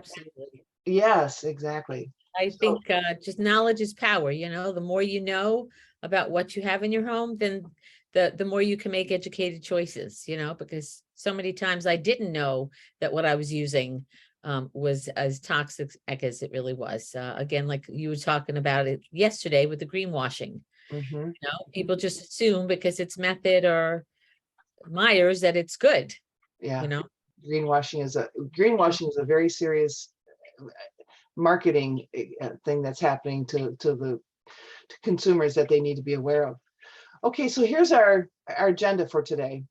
Absolutely. Yes, exactly. I So, think just knowledge is power, the more you know about what you have in your home, then the more you can make educated choices, because so many times I didn't know that what I was using was as toxic as it really was. Again, like you were talking about it yesterday with the greenwashing, mhm, people just assume because it's method or Myers that it's good, you yeah, know. greenwashing is a very serious marketing thing that's happening to consumers that they need to be aware of. Okay, so here's our agenda for today.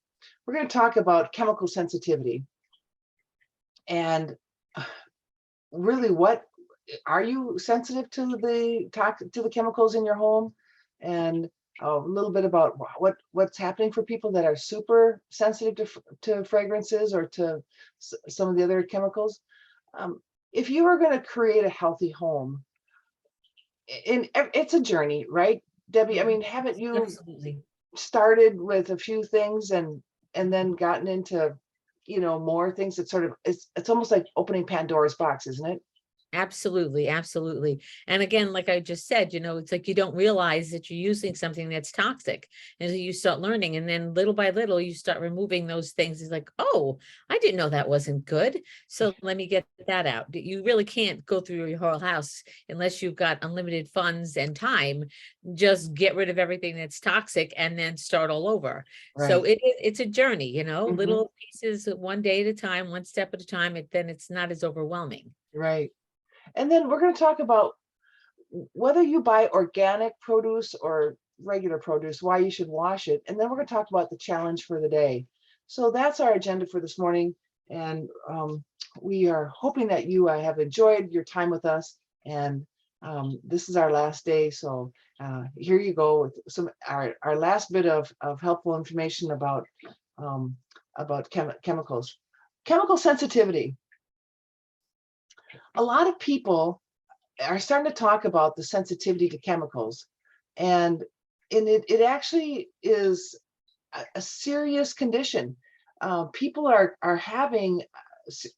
We're going to talk about chemical sensitivity and really what are you sensitive to the chemicals in your home, and a little bit about what's happening for people that are super sensitive to fragrances or to some of the other chemicals. Um, if you are going to create a healthy home, and it's a journey, right, Debbie? I Mhm. mean, haven't you Absolutely. started with a few things and then gotten into more things? That sort of it's almost like opening Pandora's box, isn't it? Absolutely, absolutely. And again, like I just said, it's like you don't realize that you're using something that's toxic. And so you start learning, and then little by little, you start removing those things. It's like, oh, I didn't know that wasn't good. So let me get that out. You really can't go through your whole house unless you've got unlimited funds and time. Just get rid of everything that's toxic and then start all over. So Right. it's a journey, Hmm. little pieces, one day at a time, one step at a time. Then it's not as overwhelming. Right. And then we're going to talk about whether you buy organic produce or regular produce, why you should wash it. And then we're going to talk about the challenge for the day. So that's our agenda for this morning. And we are hoping that you have enjoyed your time with us. And this is our last day. So here you go with our last bit of helpful information um, about chemicals. Chemical sensitivity. A lot of people are starting to talk about the sensitivity to chemicals, and it actually is a serious condition. People are having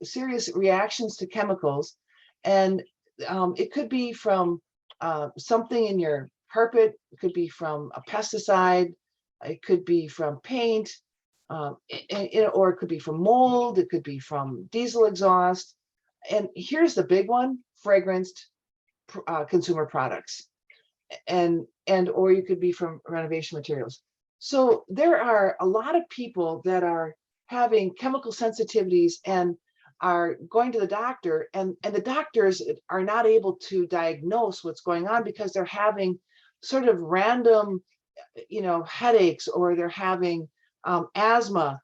serious reactions to chemicals, and it could be from something in your carpet, it could be from a pesticide, it could be from paint, or it could be from mold, it could be from diesel exhaust. And here's the big one: fragranced consumer products, and or you could be from renovation materials. So there are a lot of people that are having chemical sensitivities and are going to the doctor, and the doctors are not able to diagnose what's going on because they're having sort of random headaches, or they're having asthma,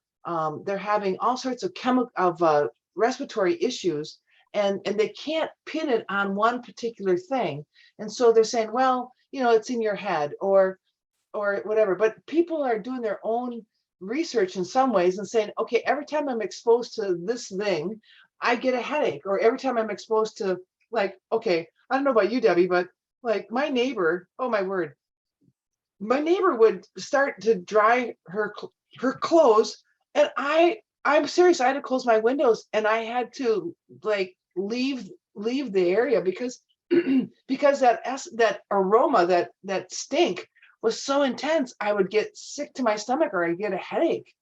they're having all sorts of chemical of respiratory issues, and they can't pin it on one particular thing, and so they're saying, well, it's in your head, or whatever. But people are doing their own research in some ways and saying, okay, every time I'm exposed to this thing, I get a headache, or every time I'm exposed to, like, okay, I don't know about you, Debbie, but like my neighbor, oh my word, my neighbor would start to dry her clothes, and I'm serious, I had to close my windows, and I had to like leave the area because because that aroma, that stink was so intense, I would get sick to my stomach, or I'd get a headache.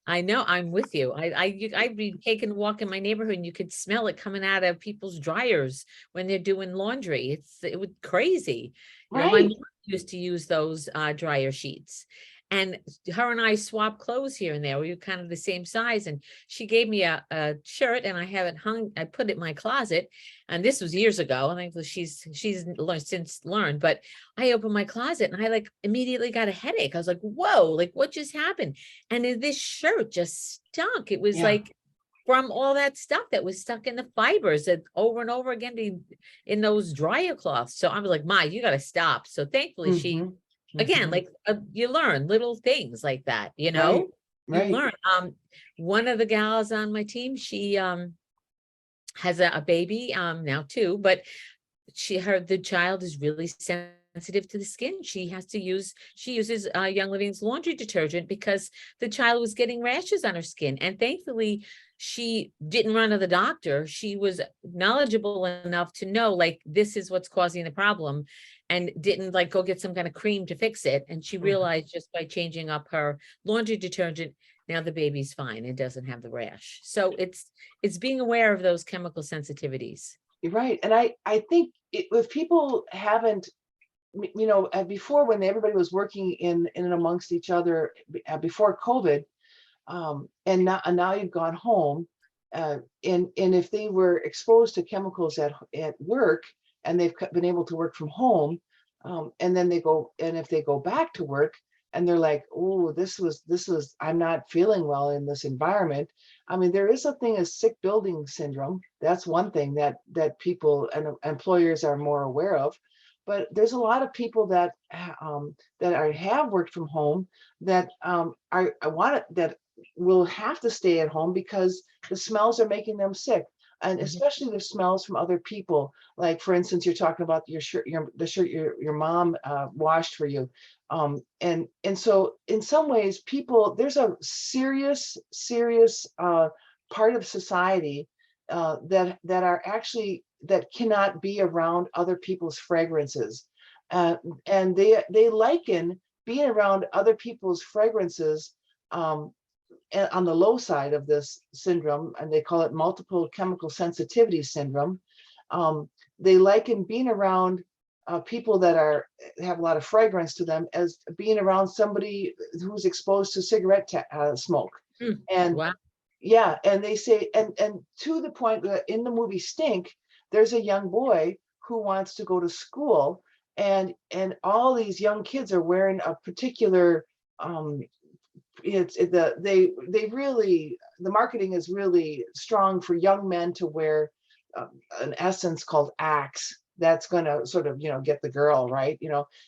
I know, I'm with you. I'd be taking a walk in my neighborhood and you could smell it coming out of people's dryers when they're doing laundry. It was crazy. My mom Right. used to use those dryer sheets. And her and I swap clothes here and there. We were kind of the same size. And she gave me a shirt and I have it hung, I put it in my closet. And this was years ago. I think she's since learned, but I opened my closet and I like immediately got a headache. I was like, whoa, like what just happened? And this shirt just stunk. It was Yeah. like from all that stuff that was stuck in the fibers that over and over again in those dryer cloths. So I was like, Ma, you got to stop. So thankfully she, Hmm. again, Hmm. like you learn little things like that, Right. you Right. learn. One of the gals on my team, she has a baby now too, but the child is really sensitive to the skin. She uses Young Living's laundry detergent because the child was getting rashes on her skin. And thankfully she didn't run to the doctor. She was knowledgeable enough to know, like, this is what's causing the problem, and didn't like go get some kind of cream to fix it. And she Mhm. realized just by changing up her laundry detergent, now the baby's fine and doesn't have the rash. So it's being aware of those chemical sensitivities. You're right. And I think if people haven't, before, when everybody was working in and amongst each other, before COVID, and now you've gone home, and if they were exposed to chemicals at work, and they've been able to work from home, and then if they go back to work and they're like, oh, this was I'm not feeling well in this environment. I mean, there is a thing as sick building syndrome. That's one thing that people and employers are more aware of. But there's a lot of people that have worked from home, that I want it, that will have to stay at home because the smells are making them sick. And Mhm. especially the smells from other people. Like, for instance, you're talking about the shirt your mom washed for you. And so in some ways, there's a serious part of society that cannot be around other people's fragrances. Uh, and they liken being around other people's fragrances, um, on the low side of this syndrome, and they call it multiple chemical sensitivity syndrome. They liken being around people that have a lot of fragrance to them as being around somebody who's exposed to cigarette smoke. Mm. And Wow. yeah, and they say, and to the point that in the movie Stink, there's a young boy who wants to go to school, and all these young kids are wearing a particular, um, it's it, they really, the marketing is really strong for young men to wear an essence called Axe that's going to sort of get the girl right,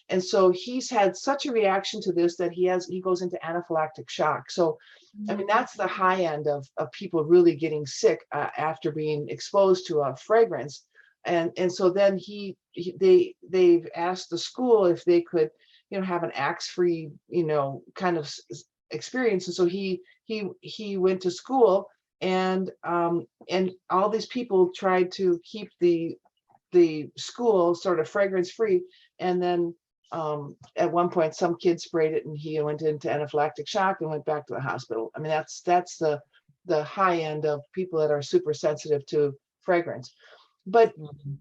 and so he's had such a reaction to this that he goes into anaphylactic shock. So I mean, that's the high end of people really getting sick after being exposed to a fragrance. And so then they've asked the school if they could have an axe free kind of experience. And so he went to school, and all these people tried to keep the school sort of fragrance free. And then at one point some kid sprayed it and he went into anaphylactic shock and went back to the hospital. I mean, that's the high end of people that are super sensitive to fragrance. But Mhm.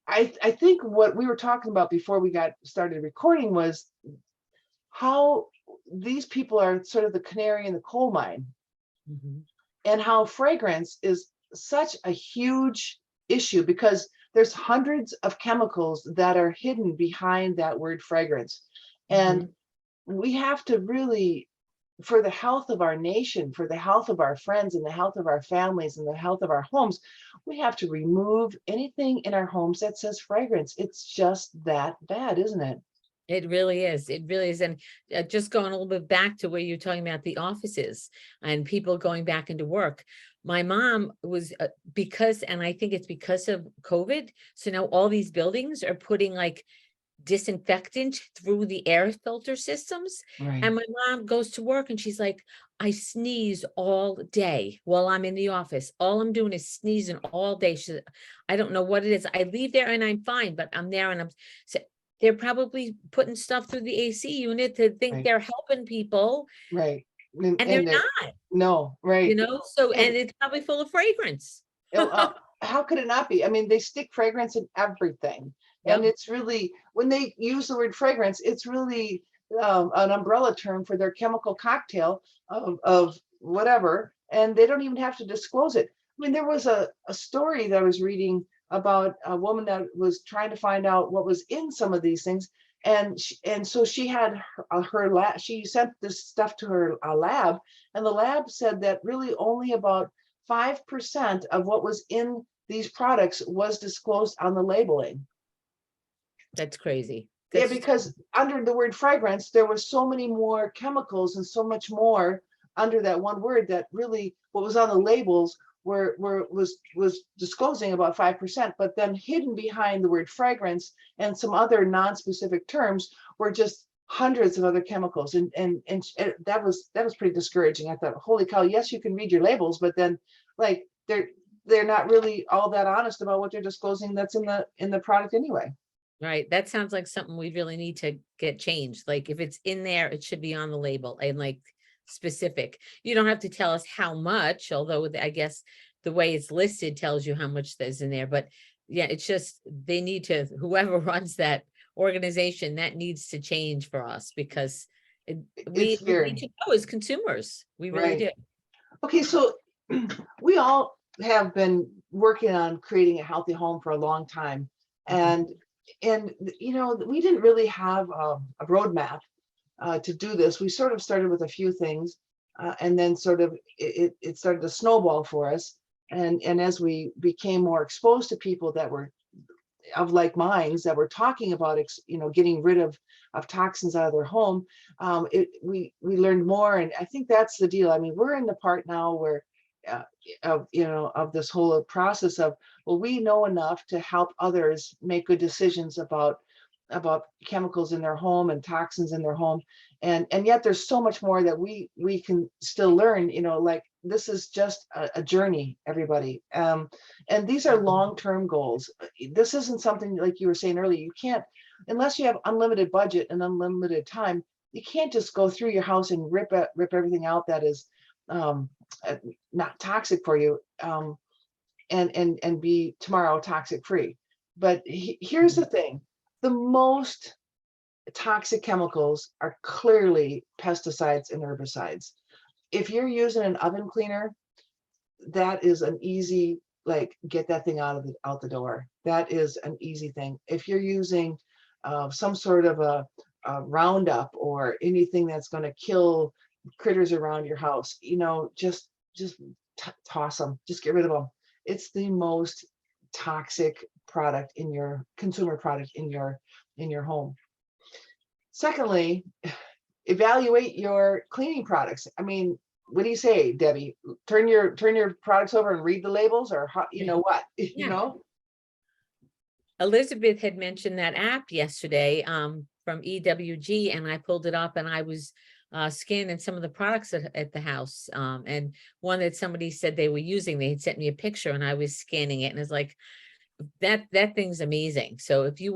I think what we were talking about before we got started recording was how these people are sort of the canary in the coal mine, Mhm. and how fragrance is such a huge issue because there's hundreds of chemicals that are hidden behind that word fragrance. And Mhm. we have to really, for the health of our nation, for the health of our friends and the health of our families and the health of our homes, we have to remove anything in our homes that says fragrance. It's just that bad, isn't it? It really is. It really is. And just going a little bit back to where you're talking about the offices and people going back into work. My mom was because, and I think it's because of COVID. So now all these buildings are putting like disinfectant through the air filter systems. Right. And my mom goes to work and she's like, I sneeze all day while I'm in the office. All I'm doing is sneezing all day. She said, I don't know what it is. I leave there and I'm fine, but I'm there and I'm so they're probably putting stuff through the AC unit to think Right. they're helping people, Right. And, and they're and that, not, no, right. so, And and it's probably full of fragrance. how could it not be? I mean, they stick fragrance in everything. And Yep. it's really, when they use the word fragrance, it's really an umbrella term for their chemical cocktail of whatever. And they don't even have to disclose it. I mean, there was a story that I was reading about a woman that was trying to find out what was in some of these things. And so she had her lab, she sent this stuff to her lab, and the lab said that really only about 5% of what was in these products was disclosed on the labeling. That's crazy. Yeah, That's because under the word fragrance, there was so many more chemicals and so much more under that one word that really what was on the labels was disclosing about 5%, but then hidden behind the word fragrance and some other non-specific terms were just hundreds of other chemicals. And that was pretty discouraging. I thought, holy cow, yes, you can read your labels, but then like they're not really all that honest about what they're disclosing that's in the product anyway. Right. That sounds like something we really need to get changed. Like if it's in there, it should be on the label and like specific. You don't have to tell us how much, although I guess the way it's listed tells you how much there's in there. But yeah, it's just they need to, whoever runs that organization, that needs to change for us because It's we need very to know as consumers. We really right. do. Okay, so we all have been working on creating a healthy home for a long time, Mhm. and we didn't really have a roadmap to do this. We sort of started with a few things, and then sort of it started to snowball for us. And as we became more exposed to people that were of like minds that were talking about getting rid of toxins out of their home, we learned more, and I think that's the deal. I mean, we're in the part now where uh, of this whole process of, well, we know enough to help others make good decisions about chemicals in their home and toxins in their home, and yet there's so much more that we can still learn. Like this is just a journey, everybody. And these are long-term goals. This isn't something like you were saying earlier. You can't, unless you have unlimited budget and unlimited time, you can't just go through your house and rip everything out that is um, not toxic for you, and be tomorrow toxic free. But here's the thing: the most toxic chemicals are clearly pesticides and herbicides. If you're using an oven cleaner, that is an easy, like, get that thing out the door. That is an easy thing. If you're using some sort of a Roundup or anything that's going to kill critters around your house, just toss them. Just get rid of them. It's the most toxic product in your consumer product in your home. Secondly, evaluate your cleaning products. I mean, what do you say, Debbie? Turn your products over and read the labels, or how, Yeah. what, Yeah. Elizabeth had mentioned that app yesterday from EWG, and I pulled it up and I was scanning some of the products at the house. And one that somebody said they were using, they had sent me a picture and I was scanning it, and it's like, that thing's amazing. So if you've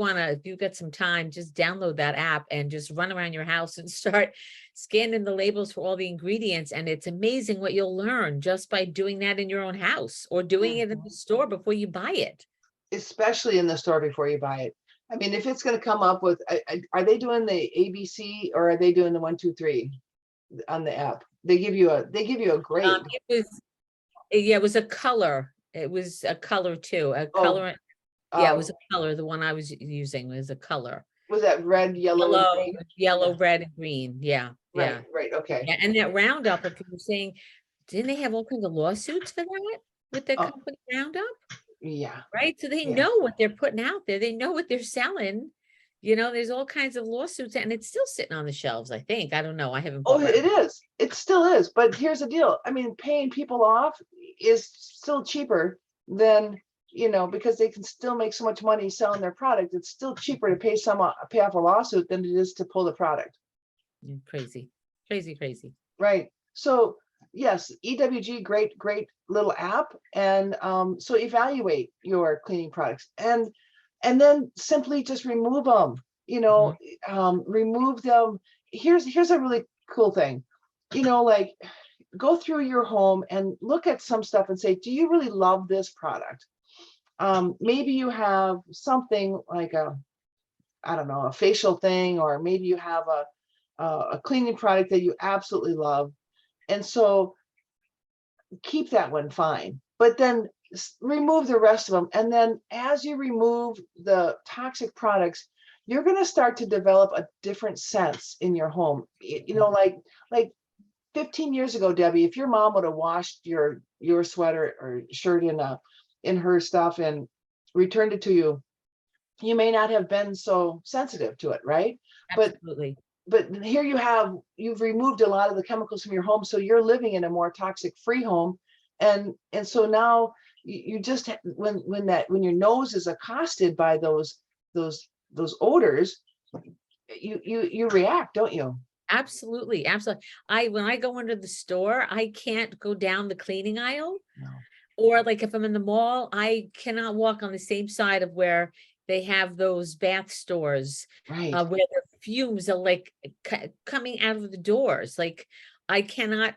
got some time, just download that app and just run around your house and start scanning the labels for all the ingredients. And it's amazing what you'll learn just by doing that in your own house or doing it in the store before you buy it. Especially in the store before you buy it. I mean, if it's going to come up with, are they doing the ABC or are they doing the 1, 2, 3 on the app? They give you a grade. It was, yeah, it was a color. It was a color too, a Oh, color. Yeah, it was a color. The one I was using was a color. was that red, yellow, and Yellow, green? yellow, Yeah, red, and green. Yeah, right, yeah. right. Okay. Yeah, and that Roundup, if you were saying, didn't they have all kinds of lawsuits for that with the Oh, company Roundup? yeah, Right? So they yeah. know what they're putting out there. They know what they're selling. There's all kinds of lawsuits and it's still sitting on the shelves, I think. I don't know. I haven't Oh, bought it Roundup. is. It still is. But here's the deal. I mean, paying people off is still cheaper than, because they can still make so much money selling their product. It's still cheaper to pay off a lawsuit than it is to pull the product. Crazy, crazy, crazy. Right. So yes, EWG, great little app. And so evaluate your cleaning products, and then simply just remove them. Mhm. Remove them. Here's a really cool thing. Like, go through your home and look at some stuff and say, do you really love this product? Maybe you have something like I don't know, a facial thing, or maybe you have a cleaning product that you absolutely love. And so keep that one, fine. But then remove the rest of them. And then as you remove the toxic products, you're going to start to develop a different sense in your home. Like 15 years ago, Debbie, if your mom would have washed your sweater or shirt in her stuff and returned it to you, you may not have been so sensitive to it, right? But Absolutely. but here you've removed a lot of the chemicals from your home, so you're living in a more toxic free home. And so now you just when your nose is accosted by those odors, you react, don't you? Absolutely. Absolutely. When I go into the store, I can't go down the cleaning aisle No. Or like if I'm in the mall, I cannot walk on the same side of where they have those bath stores, Right. where the fumes are like coming out of the doors. Like I cannot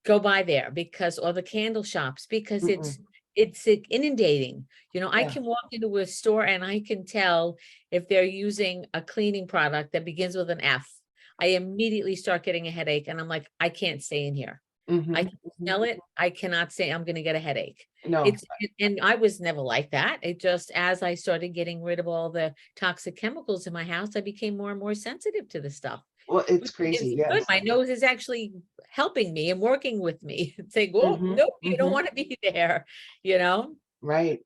go by there because, or the candle shops, because Mm-mm. it's inundating. You know, I Yeah. can walk into a store and I can tell if they're using a cleaning product that begins with an F. I immediately start getting a headache and I'm like, I can't stay in here. I Hmm. can smell it. I cannot say I'm gonna get a headache. No. And I was never like that. It just, as I started getting rid of all the toxic chemicals in my house, I became more and more sensitive to the stuff, Well, it's which crazy. is good. Yes. My nose is actually helping me and working with me. Saying, "Oh, Hmm. nope, you don't Hmm. want to be there," you know? Right.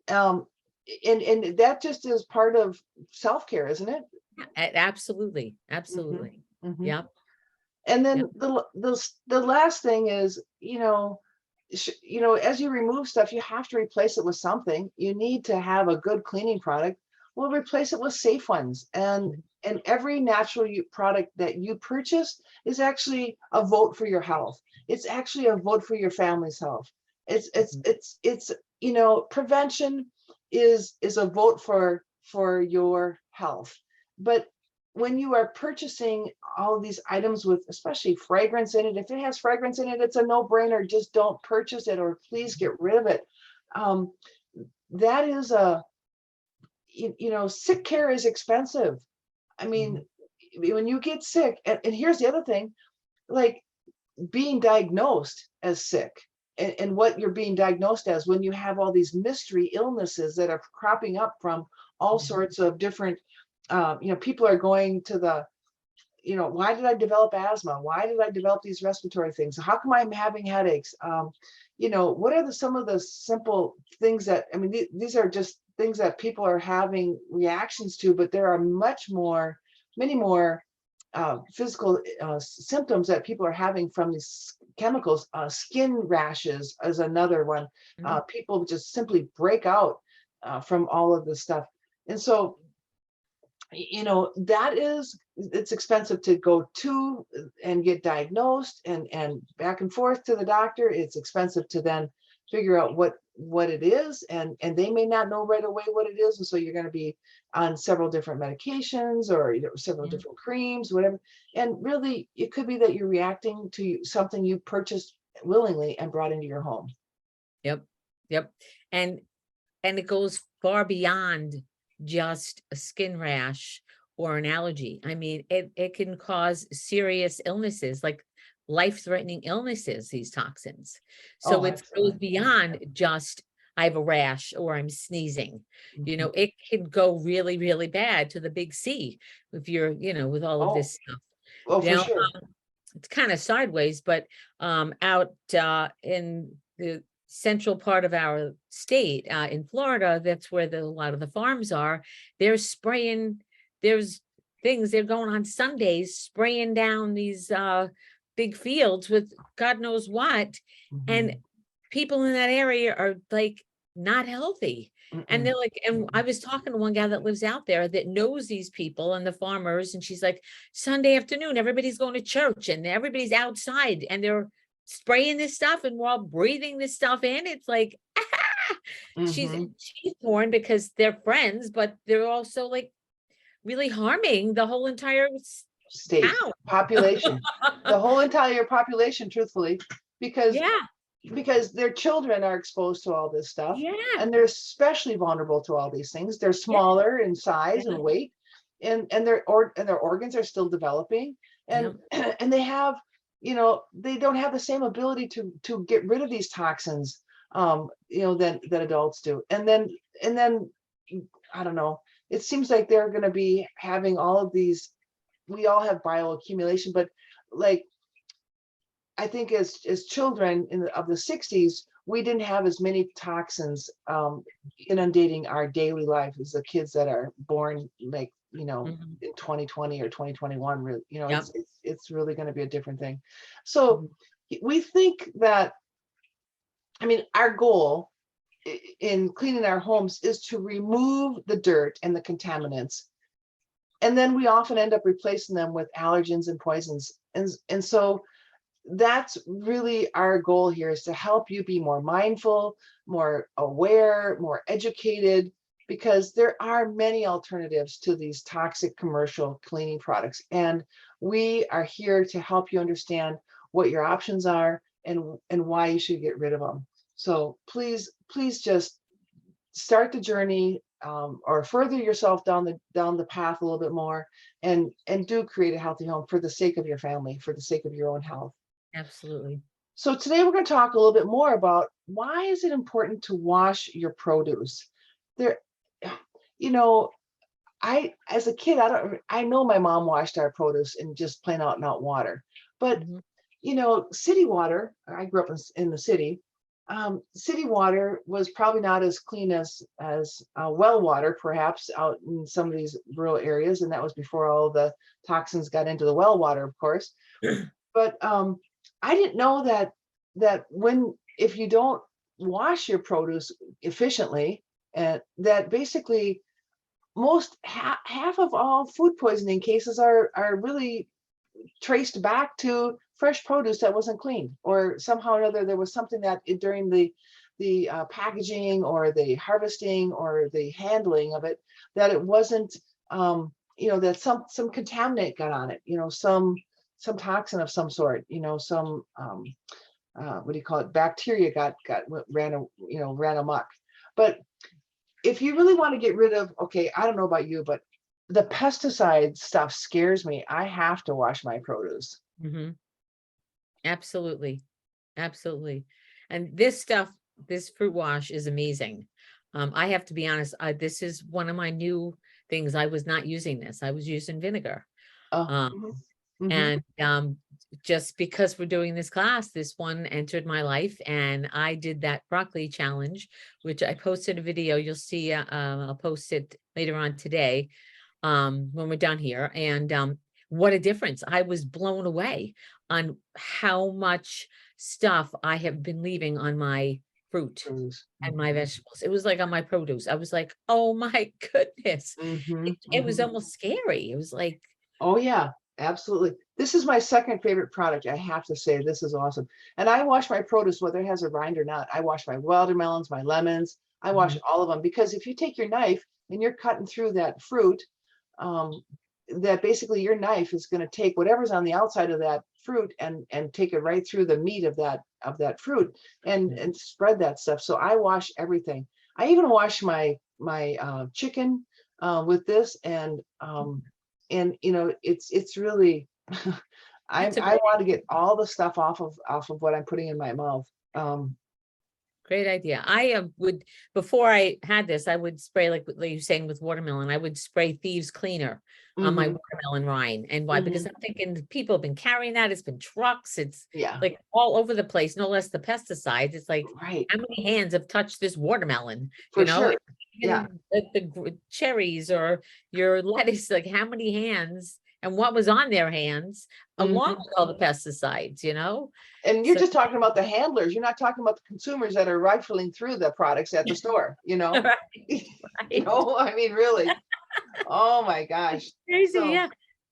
Um, and that just is part of self-care, isn't it? Absolutely, Hmm. absolutely. Hmm. Yep, And yep. then the last thing is, as you remove stuff, you have to replace it with something. You need to have a good cleaning product. Well, replace it with safe ones. And every natural product that you purchase is actually a vote for your health. It's actually a vote for your family's health. It's it's Mhm. it's it's prevention is a vote for your health. But when you are purchasing all of these items with especially fragrance in it, if it has fragrance in it, it's a no-brainer. Just don't purchase it, or please get rid of it. Um, that is sick care is expensive. I mean, Mhm. when you get sick, and here's the other thing, like being diagnosed as sick, and what you're being diagnosed as when you have all these mystery illnesses that are cropping up from all Mhm. sorts of different, people are going to the, why did I develop asthma? Why did I develop these respiratory things? How come I'm having headaches? What are some of the simple things that, I mean, these are just things that people are having reactions to, but there are many more physical symptoms that people are having from these chemicals. Skin rashes is another one. Mhm. People just simply break out from all of this stuff. And so, it's expensive to go to and get diagnosed and back and forth to the doctor. It's expensive to then figure out what it is, and they may not know right away what it is, and so you're going to be on several different medications, or several Yeah. different creams, whatever. And really, it could be that you're reacting to something you purchased willingly and brought into your home. Yep, yep. And it goes far beyond just a skin rash or an allergy. I mean, it can cause serious illnesses, like life-threatening illnesses, these toxins. So Oh, it goes excellent. Yeah. beyond just I have a rash or I'm sneezing. You Mhm. know, it can go really, really bad to the big C if you're, with all of Oh, this stuff. oh, for Now, sure. it's kind of sideways, but out in the central part of our state, in Florida, that's where a lot of the farms are. They're spraying. There's things they're going on Sundays spraying down these big fields with God knows what, and Mhm. people in that area are like not healthy. And Mm-mm. they're like, and I Mm-mm. was talking to one guy that lives out there that knows these people and the farmers, and she's like, Sunday afternoon, everybody's going to church and everybody's outside and they're spraying this stuff and we're all breathing this stuff in. It's like, she's Mhm. she's torn because they're friends, but they're also like really harming the whole entire State town. population, the whole entire population, truthfully, because Yeah, their children are exposed to all this stuff, yeah, and they're especially vulnerable to all these things. They're yeah, smaller in size yeah, and weight, and their organs are still developing, yeah, and and they don't have the same ability to get rid of these toxins, than adults do. And then I don't know. It seems like they're going to be having all of these. We all have bioaccumulation, but like, I think as children of the 60s, we didn't have as many toxins inundating our daily life as the kids that are born, like, mhm, in 2020 or 2021. yep, It's really going to be a different thing. So mhm, we think that, I mean, our goal in cleaning our homes is to remove the dirt and the contaminants, and then we often end up replacing them with allergens and poisons. And so that's really our goal here, is to help you be more mindful, more aware, more educated, because there are many alternatives to these toxic commercial cleaning products. And we are here to help you understand what your options are and why you should get rid of them. So please just start the journey, or further yourself down the path a little bit more, and do create a healthy home for the sake of your family, for the sake of your own health. Absolutely. So today we're going to talk a little bit more about why is it important to wash your produce. There, you know, I as a kid, I know my mom washed our produce in just plain out and out water, but Mhm. city water, I grew up in the city. City water was probably not as clean as well water, perhaps out in some of these rural areas, and that was before all the toxins got into the well water, of course. But I didn't know that when if you don't wash your produce efficiently, and that basically half of all food poisoning cases are really traced back to fresh produce that wasn't cleaned, or somehow or other there was something that during the packaging or the harvesting or the handling of it, that it wasn't, that some contaminant got on it, some toxin of some sort, some what do you call it, bacteria ran amok. But if you really want to get rid of, okay, I don't know about you, but the pesticide stuff scares me. I have to wash my produce. Mhm. Absolutely. Absolutely. And this stuff, this fruit wash is amazing. I have to be honest, this is one of my new things. I was not using this. I was using vinegar. Oh, Um, mhm. and just because we're doing this class, this one entered my life, and I did that broccoli challenge, which I posted a video. You'll see, I'll post it later on today, when we're done here. And what a difference. I was blown away on how much stuff I have been leaving on my fruit Produce. and my vegetables. It was like on my produce. I was like, oh my goodness. Mhm, It was mhm. almost scary. It was like, Oh yeah, absolutely. This is my second favorite product. I have to say, this is awesome. And I wash my produce, whether it has a rind or not. I wash my watermelons, my lemons. I wash mhm, all of them, because if you take your knife and you're cutting through that fruit, um, that basically your knife is going to take whatever's on the outside of that fruit and take it right through the meat of that fruit, and mhm, spread that stuff. So I wash everything. I even wash my chicken with this, and it's really that's a I great want to get all the stuff off of what I'm putting in my mouth. Great idea. I would, before I had this, I would spray, like you're saying with watermelon, I would spray thieves cleaner on my Mhm, watermelon rind. And why? Because mhm, I'm thinking people have been carrying that. It's been trucks. It's yeah, like all over the place, no less the pesticides. It's like, right, how many hands have touched this watermelon? for sure. Yeah. Even the cherries or your lettuce, like how many hands and what was on their hands along Mhm. with all the pesticides? And you're So, just talking about the handlers. You're not talking about the consumers that are rifling through the products at the store, you know? right, right. I mean, really. Oh my It's gosh. crazy, So, yeah.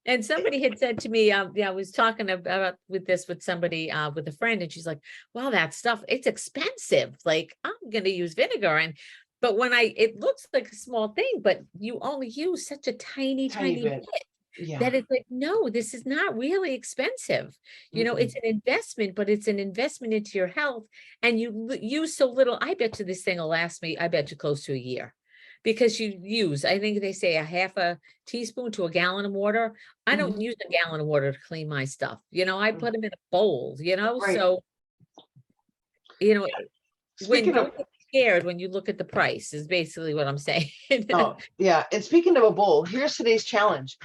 And eh, somebody had said to me, yeah, I was talking about with this with somebody, with a friend, and she's like, "Well, that stuff, it's expensive. Like, I'm gonna use vinegar." And but when it looks like a small thing, but you only use such a tiny, tiny tiny bit. bit Yeah. that it's like, no, this is not really expensive. Mm-mm. It's an investment, but it's an investment into your health, and you use so little. I bet you this thing will last me, I bet you close to a year. Because you use, I think they say a half a teaspoon to a gallon of water. I don't Mhm. use a gallon of water to clean my stuff. I Mm. put them in a bowl. Right. So, you know, when Speaking of, don't get scared when you look at the price is basically what I'm saying. oh, yeah. And speaking of a bowl, here's today's challenge.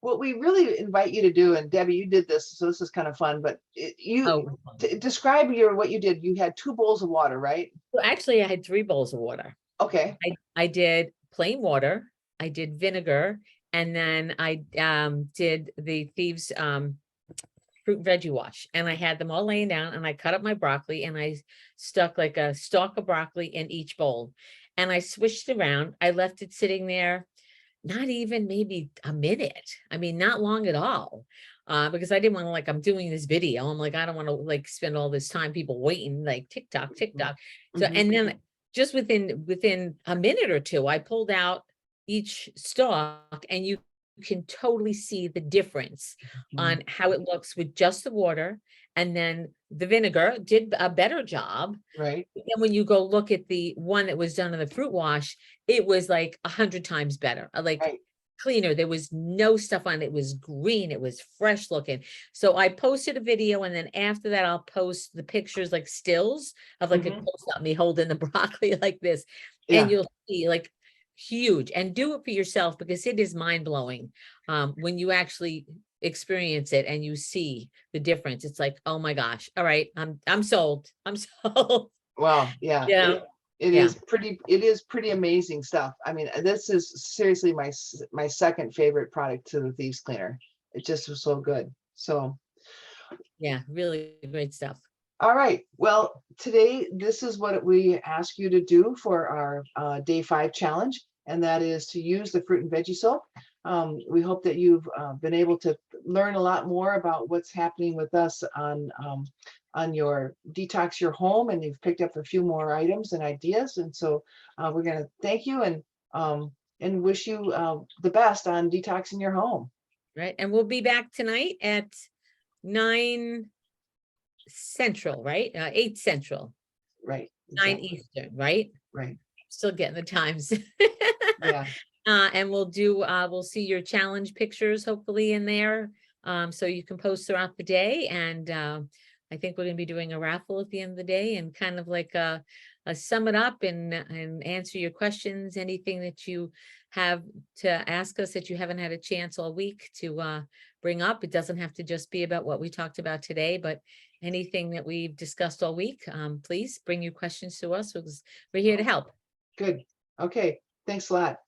What we really invite you to do, and Debbie, you did this, so this is kind of fun, but Oh, describe what you did. You had two bowls of water, right? well, actually, I had 3 bowls of water. Okay. I did plain water, I did vinegar, and then I did the thieves fruit and veggie wash. And I had them all laying down, and I cut up my broccoli, and I stuck like a stalk of broccoli in each bowl. And I switched around. I left it sitting there not even maybe a minute. I mean, not long at all. Because I didn't want to, like, I'm doing this video. I'm like, I don't want to like spend all this time people waiting, like TikTok, Mhm. TikTok. So, Mhm. and then just within a minute or two, I pulled out each stalk and you can totally see the difference Mhm. on how it looks with just the water. And then the vinegar did a better job. Right, But then when you go look at the one that was done in the fruit wash, it was like 100 times better, like right. cleaner. There was no stuff on it. It was green. It was fresh looking. So I posted a video, and then after that, I'll post the pictures like stills of like a Mhm. close up me holding the broccoli like this. And Yeah. you'll see like huge, and do it for yourself because it is mind blowing. When you actually experience it and you see the difference, it's like, oh my gosh, all right, I'm sold. I'm sold. Wow, yeah, Yeah. it Yeah. is pretty amazing stuff. I mean, this is seriously my second favorite product to the Thieves Cleaner. It just was so good. So, Yeah. Really great stuff. all right. Well, today this is what we ask you to do for our day 5 challenge, and that is to use the fruit and veggie soap. We hope that you've been able to learn a lot more about what's happening with us on your detox your home, and you've picked up a few more items and ideas. And so we're going to thank you and wish you the best on detoxing your home. Right. And we'll be back tonight at 9 Central, right? 8 Central, Right. 9 Exactly. Eastern, right? Right. Still getting the times. Yeah. And we'll see your challenge pictures hopefully in there. So you can post throughout the day. And I think we're gonna be doing a raffle at the end of the day and kind of like sum it up and answer your questions, anything that you have to ask us that you haven't had a chance all week to bring up. It doesn't have to just be about what we talked about today, but anything that we've discussed all week. Please bring your questions to us because we're here to help. Good. Okay. Thanks a lot.